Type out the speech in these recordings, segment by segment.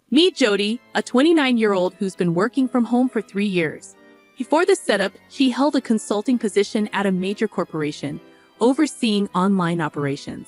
Meet Jody, a 29-year-old who's been working from home for 3 years. Before this setup, she held a consulting position at a major corporation, overseeing online operations.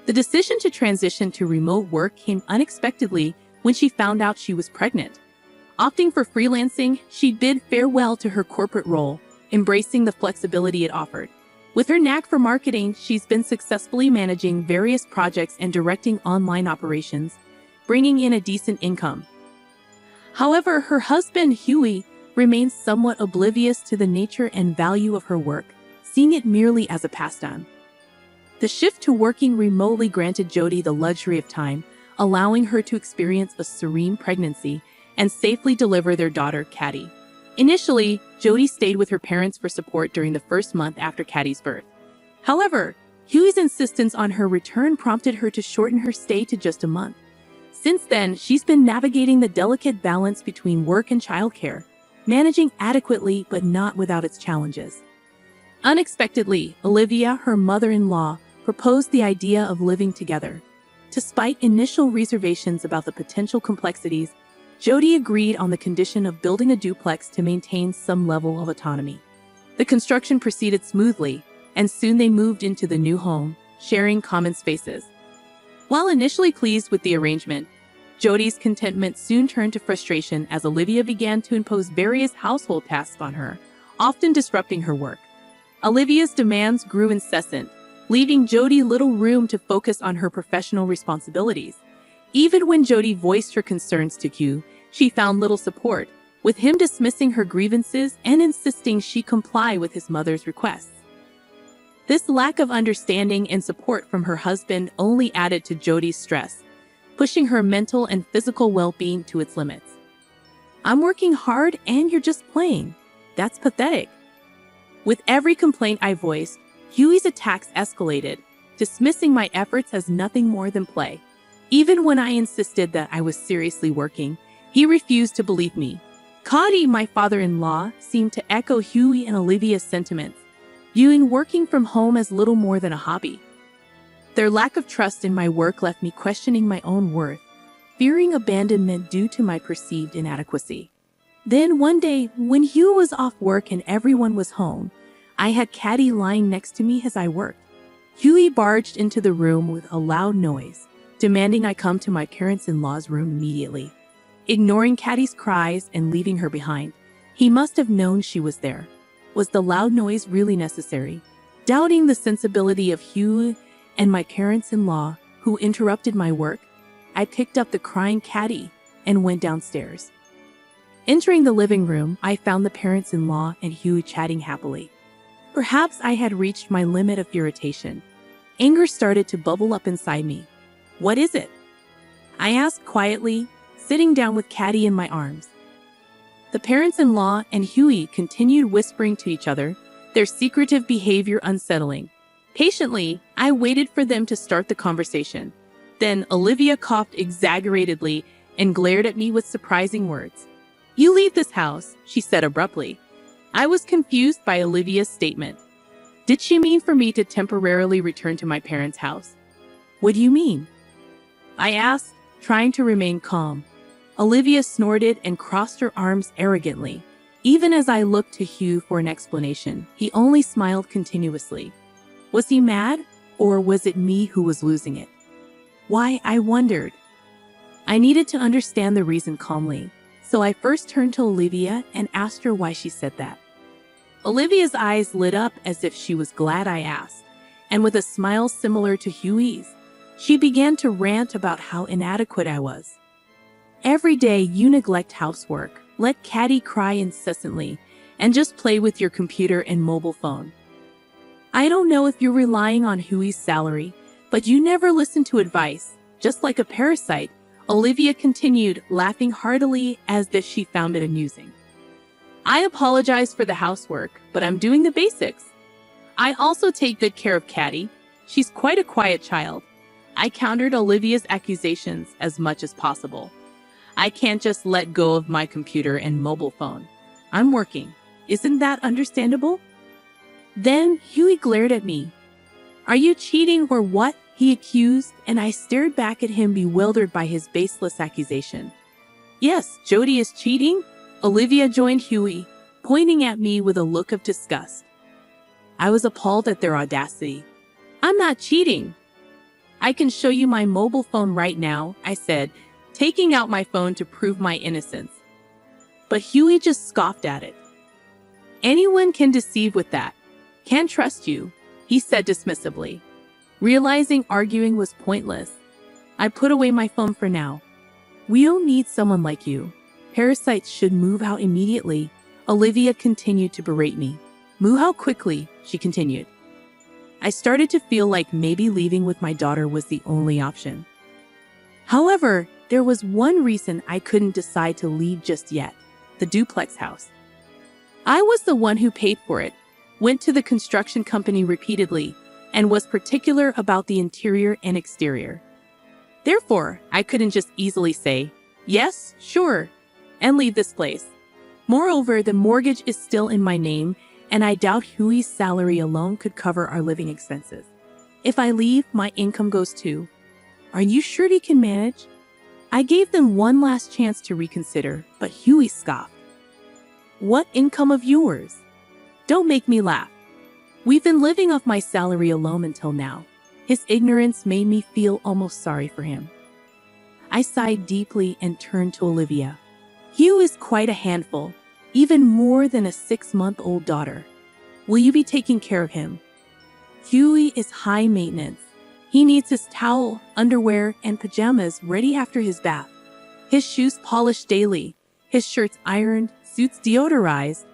The decision to transition to remote work came unexpectedly when she found out she was pregnant. Opting for freelancing, she bid farewell to her corporate role, embracing the flexibility it offered. With her knack for marketing, she's been successfully managing various projects and directing online operations, bringing in a decent income. However, her husband, Huey, remains somewhat oblivious to the nature and value of her work, seeing it merely as a pastime. The shift to working remotely granted Jody the luxury of time, allowing her to experience a serene pregnancy and safely deliver their daughter, Caddy. Initially, Jody stayed with her parents for support during the first month after Caddy's birth. However, Huey's insistence on her return prompted her to shorten her stay to just a month. Since then, she's been navigating the delicate balance between work and childcare, managing adequately but not without its challenges. Unexpectedly, Olivia, her mother-in-law, proposed the idea of living together. Despite initial reservations about the potential complexities, Jody agreed on the condition of building a duplex to maintain some level of autonomy. The construction proceeded smoothly, and soon they moved into the new home, sharing common spaces. While initially pleased with the arrangement, Jody's contentment soon turned to frustration as Olivia began to impose various household tasks on her, often disrupting her work. Olivia's demands grew incessant, leaving Jody little room to focus on her professional responsibilities. Even when Jody voiced her concerns to Hugh, she found little support, with him dismissing her grievances and insisting she comply with his mother's requests. This lack of understanding and support from her husband only added to Jody's stress, pushing her mental and physical well-being to its limits. "I'm working hard and you're just playing. That's pathetic." With every complaint I voiced, Huey's attacks escalated, dismissing my efforts as nothing more than play. Even when I insisted that I was seriously working, he refused to believe me. Cody, my father-in-law, seemed to echo Huey and Olivia's sentiments, viewing working from home as little more than a hobby. Their lack of trust in my work left me questioning my own worth, fearing abandonment due to my perceived inadequacy. Then one day, when Hugh was off work and everyone was home, I had Caddy lying next to me as I worked. Huey barged into the room with a loud noise, demanding I come to my parents-in-law's room immediately. Ignoring Caddy's cries and leaving her behind, he must have known she was there. Was the loud noise really necessary? Doubting the sensibility of Hugh and my parents-in-law, who interrupted my work, I picked up the crying Caddy and went downstairs. Entering the living room, I found the parents-in-law and Huey chatting happily. Perhaps I had reached my limit of irritation. Anger started to bubble up inside me. "What is it?" I asked quietly, sitting down with Caddy in my arms. The parents-in-law and Huey continued whispering to each other, their secretive behavior unsettling. Patiently, I waited for them to start the conversation. Then Olivia coughed exaggeratedly and glared at me with surprising words. "You leave this house," she said abruptly. I was confused by Olivia's statement. Did she mean for me to temporarily return to my parents' house? "What do you mean?" I asked, trying to remain calm. Olivia snorted and crossed her arms arrogantly. Even as I looked to Hugh for an explanation, he only smiled continuously. Was he mad, or was it me who was losing it? Why, I wondered. I needed to understand the reason calmly, so I first turned to Olivia and asked her why she said that. Olivia's eyes lit up as if she was glad I asked, and with a smile similar to Huey's, she began to rant about how inadequate I was. "Every day you neglect housework, let Caddy cry incessantly, and just play with your computer and mobile phone. I don't know if you're relying on Huey's salary, but you never listen to advice, just like a parasite," Olivia continued, laughing heartily as if she found it amusing. "I apologize for the housework, but I'm doing the basics. I also take good care of Caddy. She's quite a quiet child." I countered Olivia's accusations as much as possible. I can't just let go of my computer and mobile phone. I'm working. Isn't that understandable? Then Huey glared at me. Are you cheating or what? He accused, and I stared back at him, bewildered by his baseless accusation. Yes, Jody is cheating, Olivia joined Huey, pointing at me with a look of disgust. I was appalled at their audacity. I'm not cheating. I can show you my mobile phone right now, I said, taking out my phone to prove my innocence. But Huey just scoffed at it. Anyone can deceive with that. Can't trust you, he said dismissively. Realizing arguing was pointless, I put away my phone for now. We don't need someone like you. Parasites should move out immediately, Olivia continued to berate me. Move out quickly, she continued. I started to feel like maybe leaving with my daughter was the only option. However, there was one reason I couldn't decide to leave just yet: the duplex house. I was the one who paid for it, went to the construction company repeatedly, and was particular about the interior and exterior. Therefore, I couldn't just easily say, yes, sure, and leave this place. Moreover, the mortgage is still in my name, and I doubt Huey's salary alone could cover our living expenses. If I leave, my income goes too. Are you sure he can manage? I gave them one last chance to reconsider, but Huey scoffed. What income of yours? Don't make me laugh. We've been living off my salary alone until now. His ignorance made me feel almost sorry for him. I sighed deeply and turned to Olivia. Hugh is quite a handful, even more than a 6-month-old daughter. Will you be taking care of him? Huey is high maintenance. He needs his towel, underwear, and pajamas ready after his bath. His shoes polished daily, his shirts ironed, suits deodorized,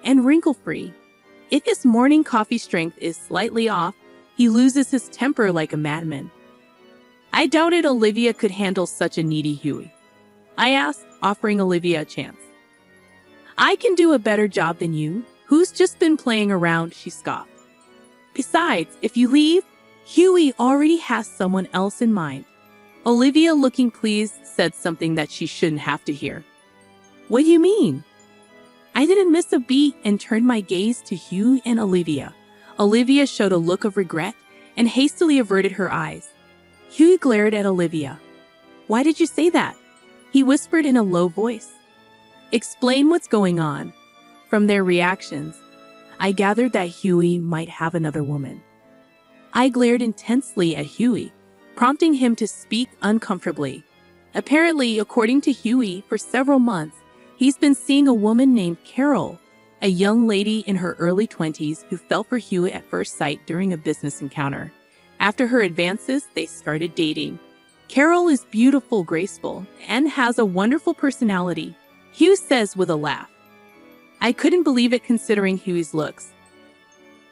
and wrinkle-free. If his morning coffee strength is slightly off, he loses his temper like a madman. I doubted Olivia could handle such a needy Huey. I asked, offering Olivia a chance. I can do a better job than you. Who's just been playing around, she scoffed. Besides, if you leave, Huey already has someone else in mind. Olivia, looking pleased, said something that she shouldn't have to hear. What do you mean? I didn't miss a beat and turned my gaze to Huey and Olivia. Olivia showed a look of regret and hastily averted her eyes. Huey glared at Olivia. Why did you say that? He whispered in a low voice. Explain what's going on. From their reactions, I gathered that Huey might have another woman. I glared intensely at Huey, prompting him to speak uncomfortably. Apparently, according to Huey, for several months, he's been seeing a woman named Carol, a young lady in her early 20s who fell for Huey at first sight during a business encounter. After her advances, they started dating. Carol is beautiful, graceful, and has a wonderful personality, Hugh says with a laugh. I couldn't believe it considering Huey's looks.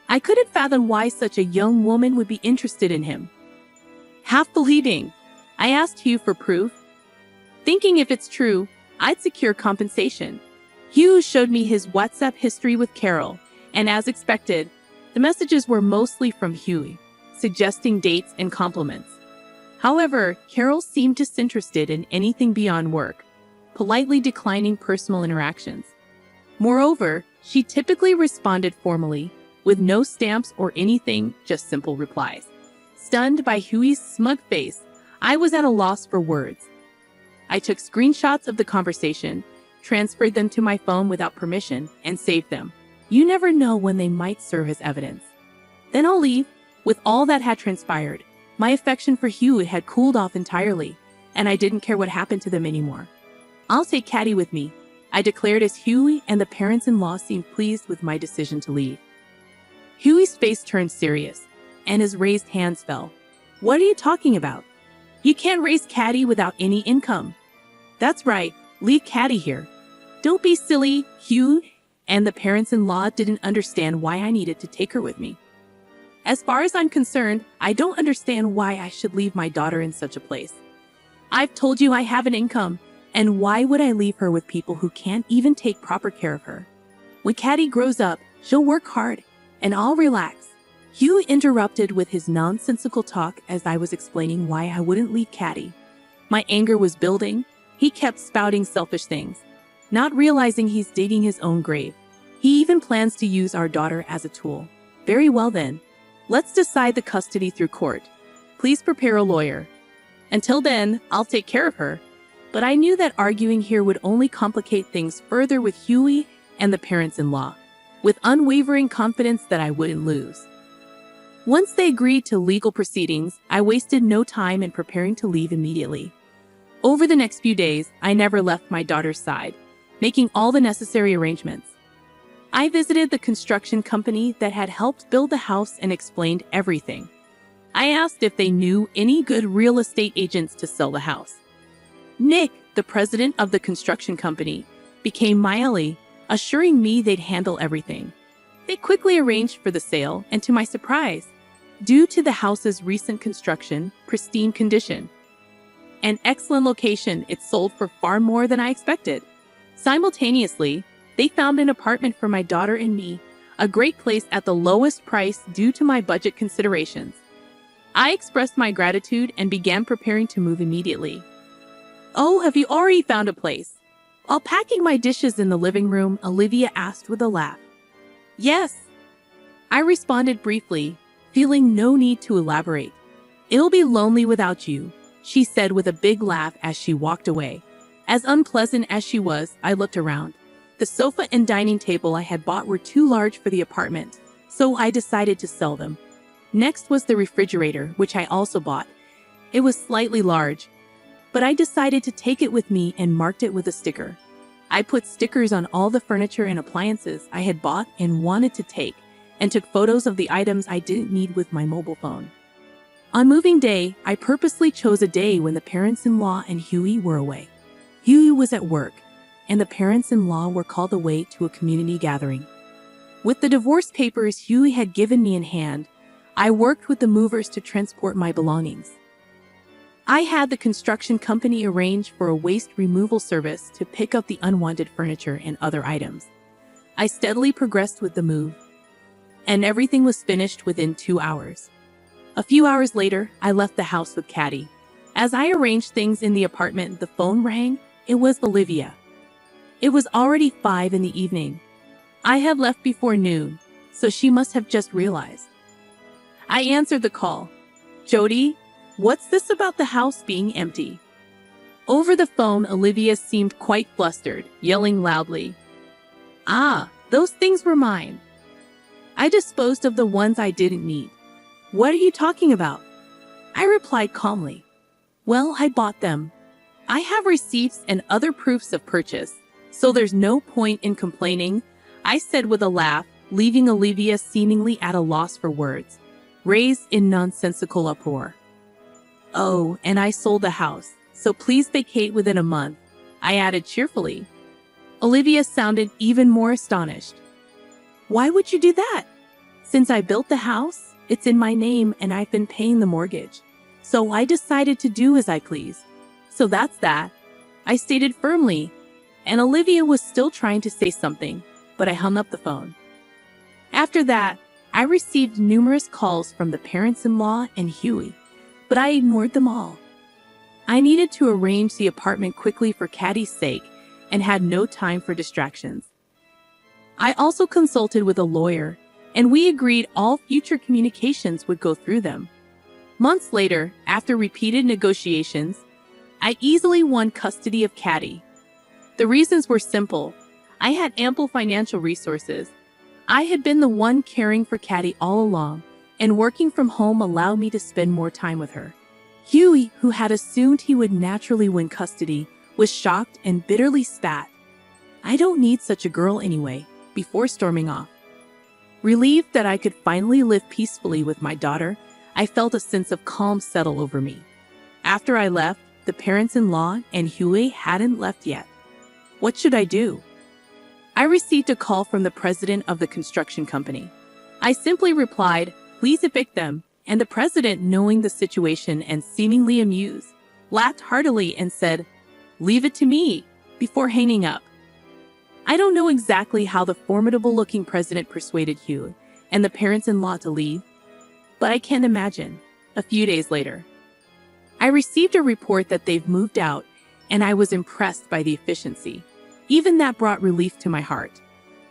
I couldn't fathom why such a young woman would be interested in him. Half believing, I asked Hugh for proof. Thinking if it's true, I'd secure compensation. Hugh showed me his WhatsApp history with Carol, and as expected, the messages were mostly from Huey, suggesting dates and compliments. However, Carol seemed disinterested in anything beyond work, politely declining personal interactions. Moreover, she typically responded formally, with no stamps or anything, just simple replies. Stunned by Huey's smug face, I was at a loss for words. I took screenshots of the conversation, transferred them to my phone without permission, and saved them. You never know when they might serve as evidence. Then I'll leave. With all that had transpired, my affection for Huey had cooled off entirely, and I didn't care what happened to them anymore. I'll take Caddy with me, I declared as Huey and the parents-in-law seemed pleased with my decision to leave. Huey's face turned serious, and his raised hands fell. What are you talking about? You can't raise Caddy without any income. That's right, leave Caddy here. Don't be silly, Hugh, and the parents-in-law didn't understand why I needed to take her with me. As far as I'm concerned, I don't understand why I should leave my daughter in such a place. I've told you I have an income, and why would I leave her with people who can't even take proper care of her? When Caddy grows up, she'll work hard, and I'll relax. Hugh interrupted with his nonsensical talk as I was explaining why I wouldn't leave Caddy. My anger was building. He kept spouting selfish things, not realizing he's digging his own grave. He even plans to use our daughter as a tool. Very well then. Let's decide the custody through court. Please prepare a lawyer. Until then, I'll take care of her. But I knew that arguing here would only complicate things further with Huey and the parents-in-law, with unwavering confidence that I wouldn't lose. Once they agreed to legal proceedings, I wasted no time in preparing to leave immediately. Over the next few days, I never left my daughter's side, making all the necessary arrangements. I visited the construction company that had helped build the house and explained everything. I asked if they knew any good real estate agents to sell the house. Nick, the president of the construction company, became my ally, assuring me they'd handle everything. They quickly arranged for the sale, and to my surprise, due to the house's recent construction, pristine condition, and excellent location, it sold for far more than I expected. Simultaneously, they found an apartment for my daughter and me, a great place at the lowest price due to my budget considerations. I expressed my gratitude and began preparing to move immediately. "Oh, have you already found a place?" While packing my dishes in the living room, Olivia asked with a laugh. "Yes." I responded briefly, feeling no need to elaborate. "It'll be lonely without you," she said with a big laugh as she walked away. As unpleasant as she was, I looked around. The sofa and dining table I had bought were too large for the apartment, so I decided to sell them. Next was the refrigerator, which I also bought. It was slightly large, but I decided to take it with me and marked it with a sticker. I put stickers on all the furniture and appliances I had bought and wanted to take, and took photos of the items I didn't need with my mobile phone. On moving day, I purposely chose a day when the parents-in-law and Huey were away. Huey was at work, and the parents-in-law were called away to a community gathering. With the divorce papers Huey had given me in hand, I worked with the movers to transport my belongings. I had the construction company arrange for a waste removal service to pick up the unwanted furniture and other items. I steadily progressed with the move, and everything was finished within 2 hours. A few hours later, I left the house with Caddy. As I arranged things in the apartment, the phone rang. It was Olivia. It was already 5 in the evening. I had left before noon, so she must have just realized. I answered the call. "Jody, what's this about the house being empty?" Over the phone, Olivia seemed quite flustered, yelling loudly. "Ah, those things were mine. I disposed of the ones I didn't need." "What are you talking about?" I replied calmly. "Well, I bought them. I have receipts and other proofs of purchase, so there's no point in complaining," I said with a laugh, leaving Olivia seemingly at a loss for words, raised in nonsensical uproar. "Oh, and I sold the house, so please vacate within a month," I added cheerfully. Olivia sounded even more astonished. "Why would you do that?" "Since I built the house, it's in my name and I've been paying the mortgage, so I decided to do as I please. So that's that," I stated firmly, and Olivia was still trying to say something, but I hung up the phone. After that, I received numerous calls from the parents-in-law and Huey, but I ignored them all. I needed to arrange the apartment quickly for Caddy's sake and had no time for distractions. I also consulted with a lawyer, and we agreed all future communications would go through them. Months later, after repeated negotiations, I easily won custody of Caddy. The reasons were simple. I had ample financial resources. I had been the one caring for Caddy all along, and working from home allowed me to spend more time with her. Huey, who had assumed he would naturally win custody, was shocked and bitterly spat. "I don't need such a girl anyway," before storming off. Relieved that I could finally live peacefully with my daughter, I felt a sense of calm settle over me. After I left, the parents-in-law and Huey hadn't left yet. What should I do? I received a call from the president of the construction company. I simply replied, "Please evict them," and the president, knowing the situation and seemingly amused, laughed heartily and said, "Leave it to me," before hanging up. I don't know exactly how the formidable-looking president persuaded Huey and the parents-in-law to leave, but I can imagine. A few days later, I received a report that they've moved out, and I was impressed by the efficiency. Even that brought relief to my heart.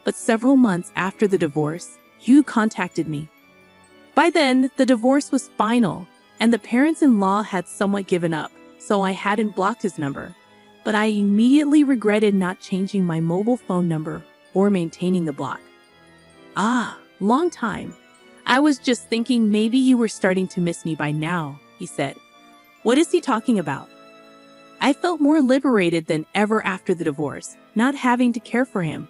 But several months after the divorce, Hugh contacted me. By then, the divorce was final, and the parents-in-law had somewhat given up, so I hadn't blocked his number. But I immediately regretted not changing my mobile phone number or maintaining the block. "Ah, long time. I was just thinking maybe you were starting to miss me by now," he said. "What is he talking about?" I felt more liberated than ever after the divorce, not having to care for him.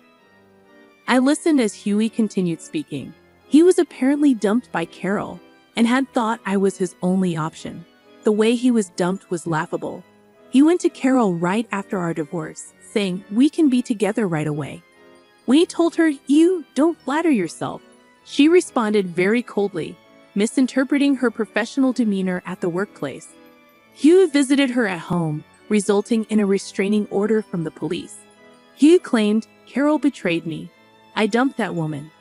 I listened as Huey continued speaking. He was apparently dumped by Carol and had thought I was his only option. The way he was dumped was laughable. He went to Carol right after our divorce, saying, "We can be together right away." When he told her, "You don't flatter yourself," she responded very coldly, misinterpreting her professional demeanor at the workplace. Hugh visited her at home, resulting in a restraining order from the police. Hugh claimed, "Carol betrayed me. I dumped that woman."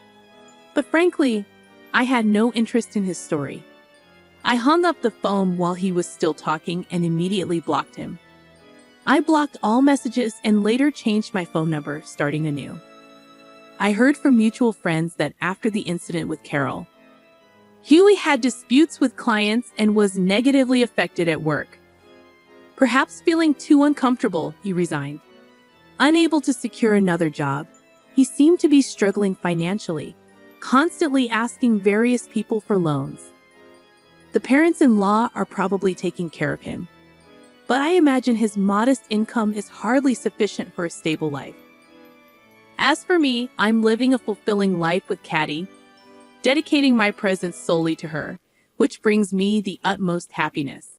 But frankly, I had no interest in his story. I hung up the phone while he was still talking and immediately blocked him. I blocked all messages and later changed my phone number, starting anew. I heard from mutual friends that after the incident with Carol, Huey had disputes with clients and was negatively affected at work. Perhaps feeling too uncomfortable, he resigned. Unable to secure another job, he seemed to be struggling financially, constantly asking various people for loans. The parents-in-law are probably taking care of him, but I imagine his modest income is hardly sufficient for a stable life. As for me, I'm living a fulfilling life with Caddy, dedicating my presence solely to her, which brings me the utmost happiness.